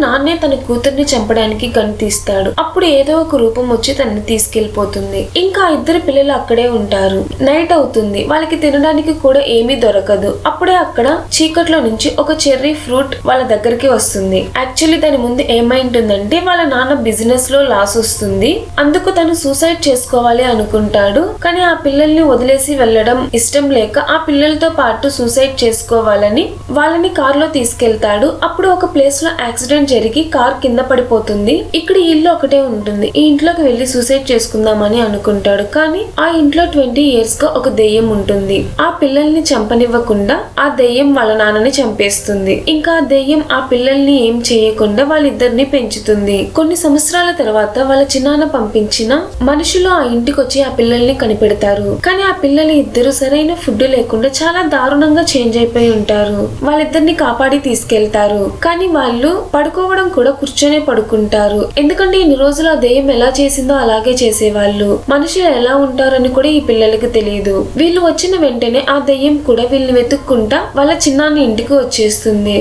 నాన్నే తన కూతుర్ని చంపడానికి గన్ తీస్తాడు. అప్పుడు ఏదో ఒక రూపం వచ్చి తనని తీసుకెళ్లిపోతుంది. ఇంకా ఇద్దరు పిల్లలు అక్కడే ఉంటారు. నైట్ అవుతుంది. వాళ్ళకి తినడానికి కూడా ఏమీ దొరకదు. అప్పుడే అక్కడ చీకట్లో నుంచి ఒక చెర్రీ ఫ్రూట్ వాళ్ళ దగ్గరికి వస్తుంది. యాక్చువల్లీ దాని ముందు ఏమైంటుందంటే వాళ్ళ నాన్న బిజినెస్ లో లాస్ వస్తుంది. అందుకు తను సూసైడ్ చేసుకోవాలి అనుకుంటాడు. కానీ ఆ పిల్లల్ని వదిలేసి వెళ్లడం ఇష్టం లేక ఆ పిల్లలతో పాటు సూసైడ్ చేసుకోవాలని వాళ్ళని కార్ లో తీసుకెళ్తాడు. అప్పుడు ఒక ప్లేస్ లో యాక్సిడెంట్ జరిగి కార్ కింద పడిపోతుంది. ఇక్కడ ఇల్లు ఒకటే ఉంటుంది. ఈ ఇంట్లోకి వెళ్లి సూసైడ్ చేసుకుందామని అనుకుంటాడు. కానీ ఆ ఇంట్లో 20 years గా ఒక దెయ్యం ఉంటుంది. ఆ పిల్లల్ని చంపనివ్వకుండా ఆ దెయ్యం వాళ్ళ నాన్నని చంపేస్తుంది. ఇంకా ఆ దెయ్యం ఆ పిల్లల్ని ఏం చేయకుండా వాళ్ళిద్దరిని పెంచుతుంది. కొన్ని సంవత్సరాల తర్వాత వాళ్ళ చిన్నాన్న పంపించిన మనుషులు ఆ ఇంటికి వచ్చి ఆ పిల్లల్ని కనిపెడతారు. కానీ ఆ పిల్లలు ఇద్దరు సరైన ఫుడ్ లేకుండా చాలా దారుణంగా చేంజ్ అయిపోయి ఉంటారు. వాళ్ళిద్దరిని కాపాడి తీసుకెళ్తారు. కానీ వాళ్ళు పడుకోవడం కూడా కూర్చొనే పడుకుంటారు. ఎందుకంటే ఇన్ని రోజులు ఆ దెయ్యం ఎలా చేసిందో అలాగే చేసేవాళ్ళు. మనుషులు ఎలా ఉంటారని కూడా ఈ పిల్లలకు తెలియదు. వీళ్ళు వచ్చిన వెంటనే ఆ దెయ్యం కూడా వీళ్ళని వెతుక్కుంటా వాళ్ళ చిన్నాన్న ఇంటికి వచ్చేస్తుంది.